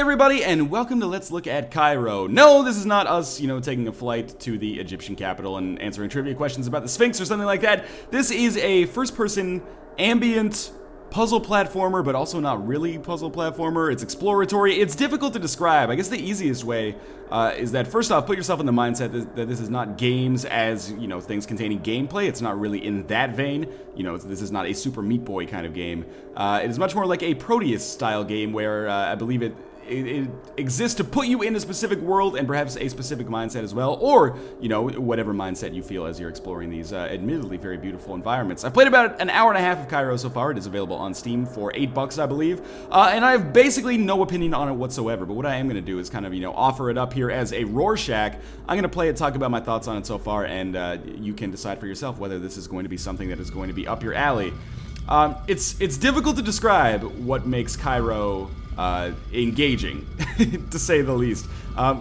everybody, and welcome to Let's Look at Kairo. No, this is not us, taking a flight to the Egyptian capital and answering trivia questions about the Sphinx or something like that. This is a first-person, ambient puzzle platformer, but also not really puzzle platformer. It's exploratory. It's difficult to describe. I guess the easiest way is that, first off, put yourself in the mindset that this is not games as, things containing gameplay. It's not really in that vein. This is not a Super Meat Boy kind of game. It is much more like a Proteus-style game where I believe it exists to put you in a specific world and perhaps a specific mindset as well, or, whatever mindset you feel as you're exploring these admittedly very beautiful environments. I've played about an hour and a half of Kairo so far. It is available on Steam for $8, I believe, and I have basically no opinion on it whatsoever, but what I am going to do is kind of, offer it up here as a Rorschach. I'm going to play it, talk about my thoughts on it so far, and you can decide for yourself whether this is going to be something that is going to be up your alley. It's difficult to describe what makes Kairo engaging, to say the least.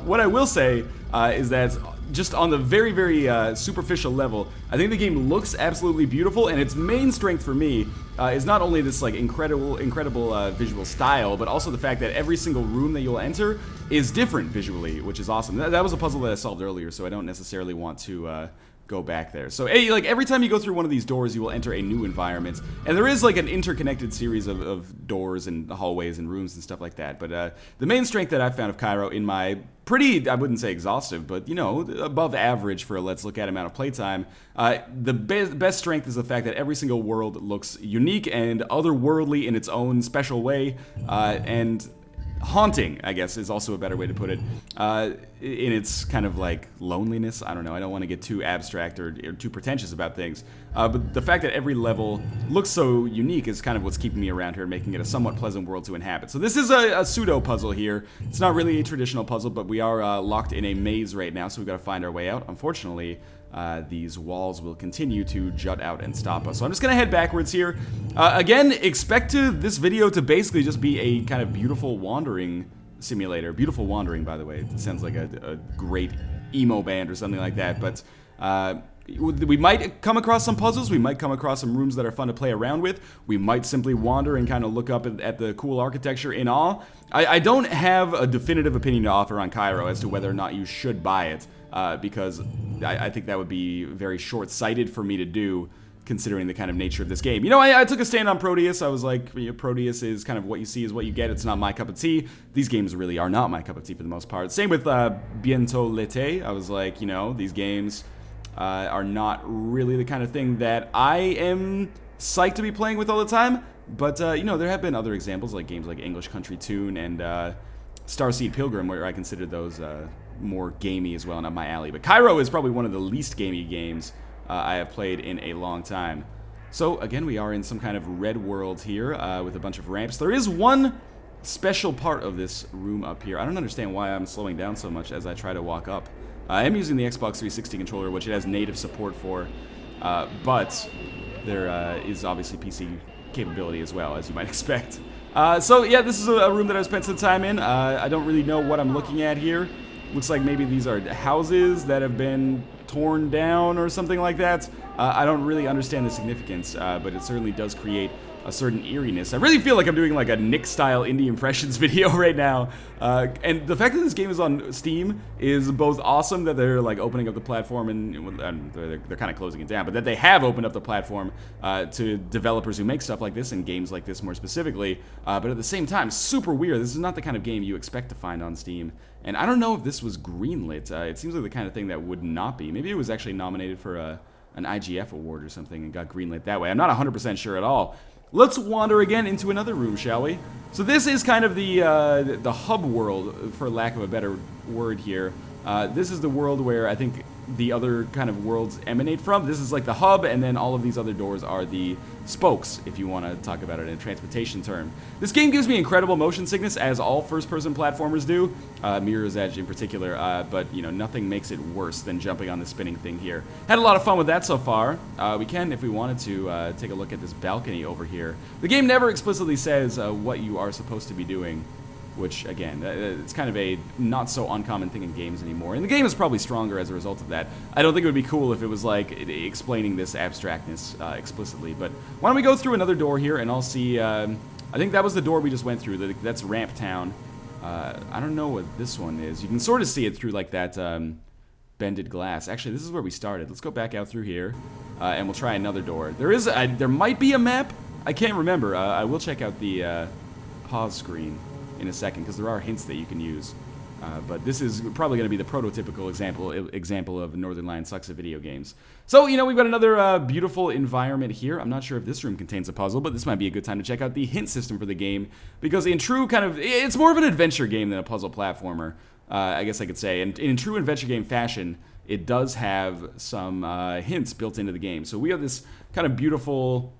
What I will say is that just on the very, very superficial level, I think the game looks absolutely beautiful, and its main strength for me is not only this incredible visual style, but also the fact that every single room that you'll enter is different visually, which is awesome. That was a puzzle that I solved earlier, so I don't necessarily want to go back there. So, every time you go through one of these doors, you will enter a new environment, and there is an interconnected series of doors and hallways and rooms and stuff like that. But the main strength that I've found of Kairo in my pretty, I wouldn't say exhaustive, but above average for a Let's Look at amount of playtime, the best strength is the fact that every single world looks unique and otherworldly in its own special way, and haunting, I guess, is also a better way to put it, in its kind of loneliness. I don't know, I don't want to get too abstract or too pretentious about things, but the fact that every level looks so unique is kind of what's keeping me around here and making it a somewhat pleasant world to inhabit. So this is a pseudo puzzle here. It's not really a traditional puzzle, but we are locked in a maze right now, so we've got to find our way out. Unfortunately, these walls will continue to jut out and stop us. So I'm just going to head backwards here. Again, expect this video to basically just be a kind of beautiful wandering simulator. Beautiful Wandering, by the way. It sounds like a great emo band or something like that. But we might come across some puzzles. We might come across some rooms that are fun to play around with. We might simply wander and kind of look up at the cool architecture in awe. I don't have a definitive opinion to offer on Kairo as to whether or not you should buy it. Because I think that would be very short-sighted for me to do, considering the kind of nature of this game. I took a stand on Proteus. I was like, Proteus is kind of what you see is what you get. It's not my cup of tea. These games really are not my cup of tea for the most part. Same with Bientôt l'été. I was like, these games are not really the kind of thing that I am psyched to be playing with all the time. But, there have been other examples, like games like English Country Tune and Starseed Pilgrim, where I consider those more gamey as well, and up my alley. But Kairo is probably one of the least gamey games I have played in a long time. So again, we are in some kind of red world here with a bunch of ramps. There is one special part of this room up here. I don't understand why I'm slowing down so much as I try to walk up. I am using the Xbox 360 controller, which it has native support for, but there is obviously PC capability as well, as you might expect. So yeah, this is a room that I've spent some time in. I don't really know what I'm looking at here. Looks like maybe these are houses that have been torn down or something like that. I don't really understand the significance, but it certainly does create a certain eeriness. I really feel like I'm doing a Nick-style indie impressions video right now. And the fact that this game is on Steam is both awesome, that they're opening up the platform, and they're kind of closing it down, but that they have opened up the platform to developers who make stuff like this and games like this more specifically. But at the same time, super weird. This is not the kind of game you expect to find on Steam. And I don't know if this was greenlit. It seems like the kind of thing that would not be. Maybe it was actually nominated for an IGF award or something and got greenlit that way. I'm not 100% sure at all. Let's wander again into another room, shall we? So this is kind of the hub world, for lack of a better word here. This is the world where I think the other kind of worlds emanate from. This is the hub, and then all of these other doors are the spokes, if you want to talk about it in a transportation term. This game gives me incredible motion sickness, as all first-person platformers do, Mirror's Edge in particular, but nothing makes it worse than jumping on the spinning thing here. Had a lot of fun with that so far. We can, if we wanted to, take a look at this balcony over here. The game never explicitly says what you are supposed to be doing, which, again, it's kind of a not-so-uncommon thing in games anymore. And the game is probably stronger as a result of that. I don't think it would be cool if it was, explaining this abstractness explicitly. But why don't we go through another door here, and I'll see... I think that was the door we just went through. That's Ramp Town. I don't know what this one is. You can sort of see it through like that bended glass. Actually, this is where we started. Let's go back out through here, and we'll try another door. There might be a map. I can't remember. I will check out the pause screen in a second because there are hints that you can use. But this is probably going to be the prototypical example of Northernlion sucks at video games. So, you know, we've got another beautiful environment here. I'm not sure if this room contains a puzzle, but this might be a good time to check out the hint system for the game. Because in true it's more of an adventure game than a puzzle platformer, I guess I could say. And in true adventure game fashion, it does have some hints built into the game. So we have this kind of beautiful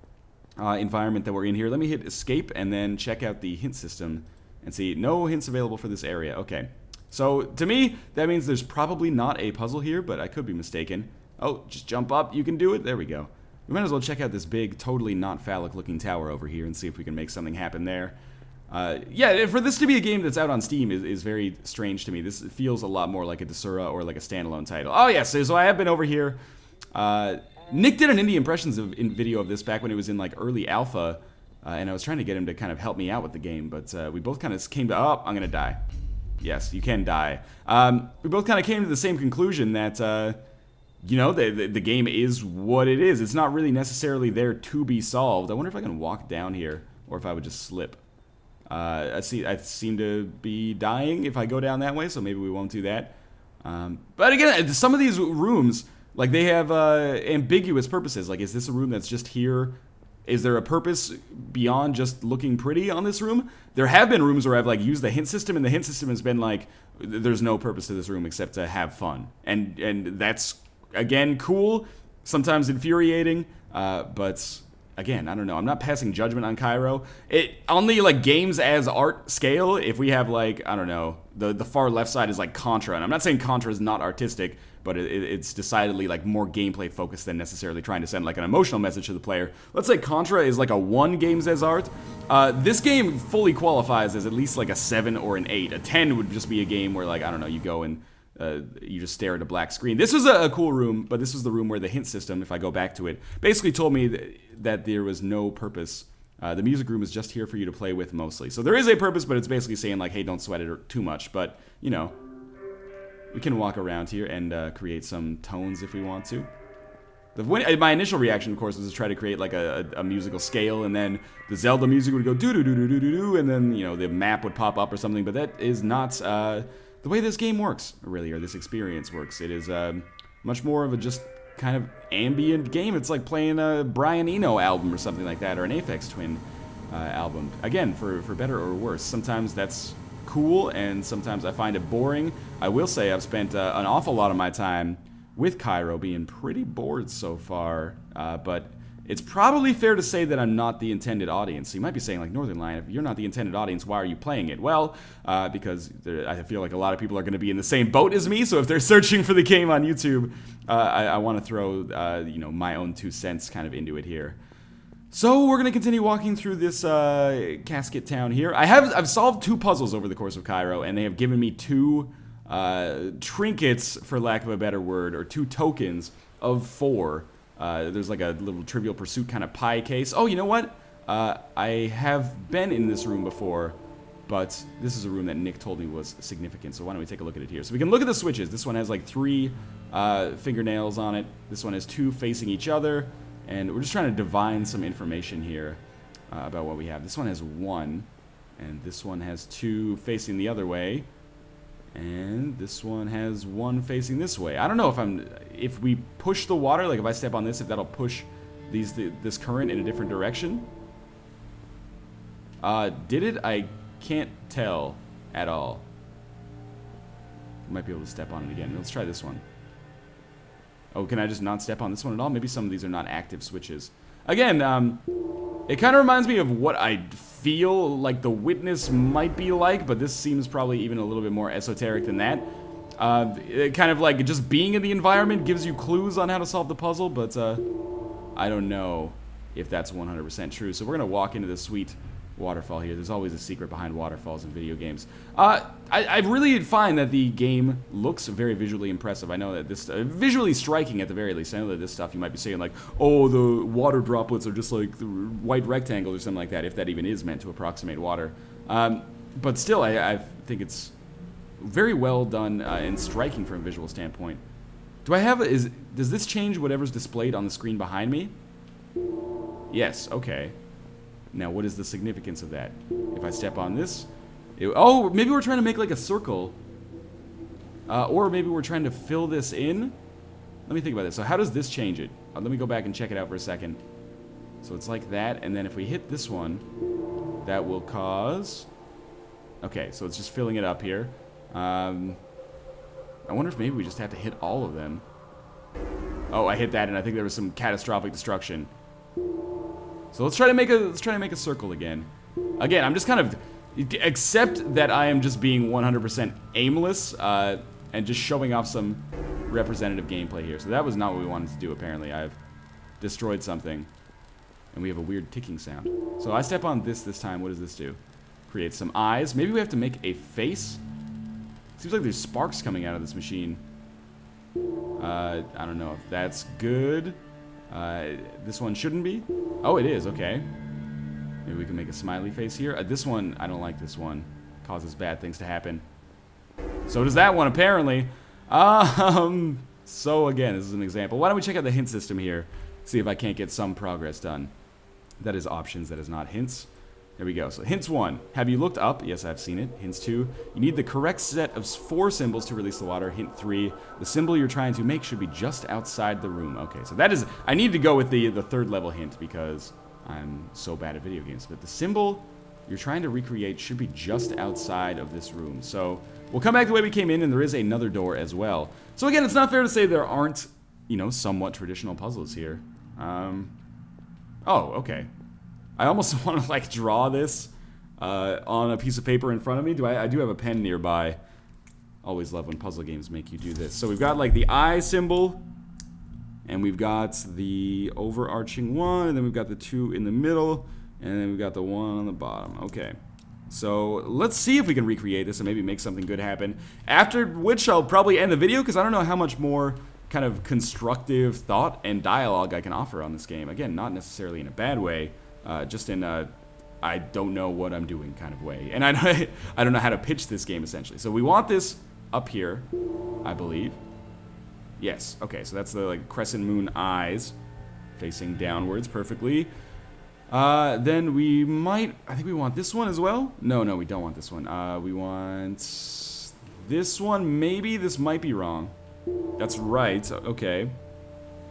environment that we're in here. Let me hit escape and then check out the hint system and see. No hints available for this area. Okay. So, to me, that means there's probably not a puzzle here, but I could be mistaken. Oh, just jump up. You can do it. There we go. We might as well check out this big, totally not phallic-looking tower over here and see if we can make something happen there. Yeah, for this to be a game that's out on Steam is very strange to me. This feels a lot more like a Desura or like a standalone title. Oh, yes, so I have been over here. Nick did an indie impressions video of this back when it was in, like, early alpha, and I was trying to get him to kind of help me out with the game, but we both kind of came to, oh, I'm going to die. Yes, you can die. We both kind of came to the same conclusion that, you know, the game is what it is. It's not really necessarily there to be solved. I wonder if I can walk down here, or if I would just slip. I seem to be dying if I go down that way, so maybe we won't do that. But again, some of these rooms, like, they have ambiguous purposes. Like, is this a room that's just here? Is there a purpose beyond just looking pretty on this room? There have been rooms where I've like used the hint system, and the hint system has been like, there's no purpose to this room except to have fun, and that's again cool, sometimes infuriating, but again, I don't know. I'm not passing judgment on Kairo. On the like games as art scale, if we have like, I don't know, the far left side is like Contra, and I'm not saying Contra is not artistic, but it's decidedly like more gameplay focused than necessarily trying to send like an emotional message to the player. Let's say Contra is like a 1 games as art. This game fully qualifies as at least like a 7 or an 8. A 10 would just be a game where like, I don't know, you go and you just stare at a black screen. This was a cool room, but this was the room where the hint system, if I go back to it, basically told me that there was no purpose. The music room is just here for you to play with mostly. So there is a purpose, but it's basically saying like, hey, don't sweat it too much. But, you know, we can walk around here and create some tones if we want to. My initial reaction, of course, was to try to create like a musical scale, and then the Zelda music would go do-do-do-do-do-do, and then, you know, the map would pop up or something, but that is not the way this game works, really, or this experience works. It is much more of a just kind of ambient game. It's like playing a Brian Eno album or something like that, or an Aphex Twin album. Again, for better or worse. Sometimes that's cool, and sometimes I find it boring. I will say I've spent an awful lot of my time with Kairo being pretty bored so far, but it's probably fair to say that I'm not the intended audience. So you might be saying, like, Northernlion, if you're not the intended audience, why are you playing it? Well, because I feel like a lot of people are going to be in the same boat as me, so if they're searching for the game on YouTube, I want to throw, you know, my own 2 cents kind of into it here. So we're going to continue walking through this casket town here. I've solved 2 puzzles over the course of Kairo, and they have given me 2 trinkets, for lack of a better word, or 2 tokens of 4. There's like a little Trivial Pursuit kind of pie case. Oh, you know what? I have been in this room before, but this is a room that Nick told me was significant, so why don't we take a look at it here. So we can look at the switches. This one has like 3 fingernails on it. This one has 2 facing each other, and we're just trying to divine some information here about what we have. This one has 1, and this one has 2 facing the other way. And this one has 1 facing this way. I don't know if we push the water, like if I step on this, if that'll push this current in a different direction. Did it? I can't tell at all. I might be able to step on it again. Let's try this one. Oh, can I just not step on this one at all? Maybe some of these are not active switches. Again, it kind of reminds me of what I feel like The Witness might be like, but this seems probably even a little bit more esoteric than that. It kind of like just being in the environment gives you clues on how to solve the puzzle, but I don't know if that's 100% true. So we're going to walk into this sweet waterfall here. There's always a secret behind waterfalls in video games. I really find that the game looks very visually impressive. I know that this visually striking at the very least. I know that this stuff you might be saying like, oh, the water droplets are just like the white rectangles or something like that, if that even is meant to approximate water. But still, I think it's very well done and striking from a visual standpoint. Do I have does this change whatever's displayed on the screen behind me? Yes, okay. Now, what is the significance of that? If I step on this... oh, maybe we're trying to make like a circle. Or maybe we're trying to fill this in. Let me think about this. So how does this change it? Let me go back and check it out for a second. So it's like that, and then if we hit this one, that will cause... Okay, so it's just filling it up here. I wonder if maybe we just have to hit all of them. Oh, I hit that, and I think there was some catastrophic destruction. So let's try to make a circle again. Again, I'm just kind of... Except that I am just being 100% aimless, and just showing off some representative gameplay here. So that was not what we wanted to do, apparently. I've destroyed something. And we have a weird ticking sound. So I step on this time. What does this do? Create some eyes. Maybe we have to make a face? Seems like there's sparks coming out of this machine. I don't know if that's good. This one shouldn't be. Oh, it is. Okay. Maybe we can make a smiley face here. This one, I don't like this one. Causes bad things to happen. So does that one, apparently. So again, this is an example. Why don't we check out the hint system here? See if I can't get some progress done. That is options, that is not hints. There we go. So hints 1. Have you looked up? Yes, I've seen it. Hints 2. You need the correct set of 4 symbols to release the water. Hint 3. The symbol you're trying to make should be just outside the room. Okay, so that is... I need to go with the third level hint because I'm so bad at video games. But the symbol you're trying to recreate should be just outside of this room. So we'll come back the way we came in, and there is another door as well. So again, it's not fair to say there aren't, you know, somewhat traditional puzzles here. Oh, okay. I almost want to, like, draw this on a piece of paper in front of me. I do have a pen nearby. Always love when puzzle games make you do this. So we've got, like, the eye symbol, and we've got the overarching one, and then we've got the 2 in the middle, and then we've got the 1 on the bottom. Okay. So let's see if we can recreate this and maybe make something good happen. After which I'll probably end the video, because I don't know how much more kind of constructive thought and dialogue I can offer on this game. Again, not necessarily in a bad way. Just in a I don't know what I'm doing kind of way. And I don't know how to pitch this game, essentially. So we want this up here, I believe. Yes, okay, so that's the like crescent moon eyes facing downwards perfectly. Then we might... I think we want this one as well? No, we don't want this one. We want this one, maybe? This might be wrong. That's right, okay.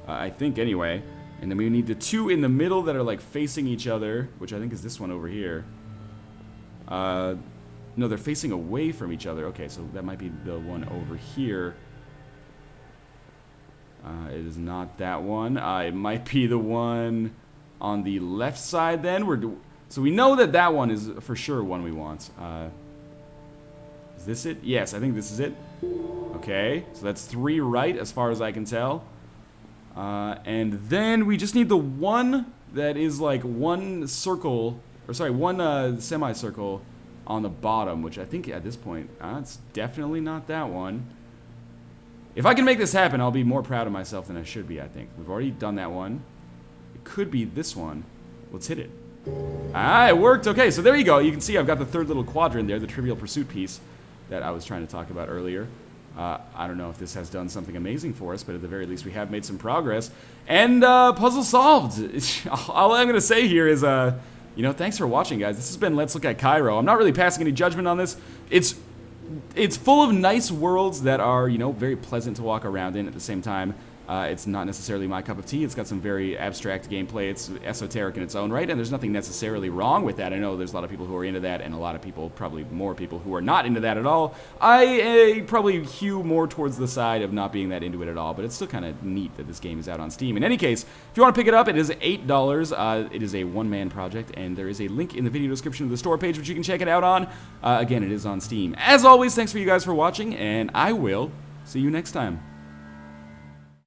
I think, anyway. And then we need the 2 in the middle that are, like, facing each other, which I think is this one over here. No, they're facing away from each other. Okay, so that might be the one over here. It is not that one. It might be the one on the left side, then. So we know that that one is for sure one we want. Is this it? Yes, I think this is it. Okay, so that's 3 right as far as I can tell. And then we just need the one that is like one circle, or sorry, one semicircle on the bottom, which I think at this point, it's definitely not that one. If I can make this happen, I'll be more proud of myself than I should be, I think. We've already done that one. It could be this one. Let's hit it. It worked. Okay, so there you go. You can see I've got the 3rd little quadrant there, the Trivial Pursuit piece that I was trying to talk about earlier. I don't know if this has done something amazing for us, but at the very least we have made some progress. And puzzle solved. All I'm going to say here is, you know, thanks for watching, guys. This has been Let's Look at Kairo. I'm not really passing any judgment on this. It's full of nice worlds that are, you know, very pleasant to walk around in at the same time. It's not necessarily my cup of tea. It's got some very abstract gameplay. It's esoteric in its own right, and there's nothing necessarily wrong with that. I know there's a lot of people who are into that, and a lot of people, probably more people, who are not into that at all. I probably hew more towards the side of not being that into it at all, but it's still kind of neat that this game is out on Steam. In any case, if you want to pick it up, it is $8. It is a one-man project, and there is a link in the video description of the store page which you can check it out on. Again, it is on Steam. As always, thanks for you guys for watching, and I will see you next time.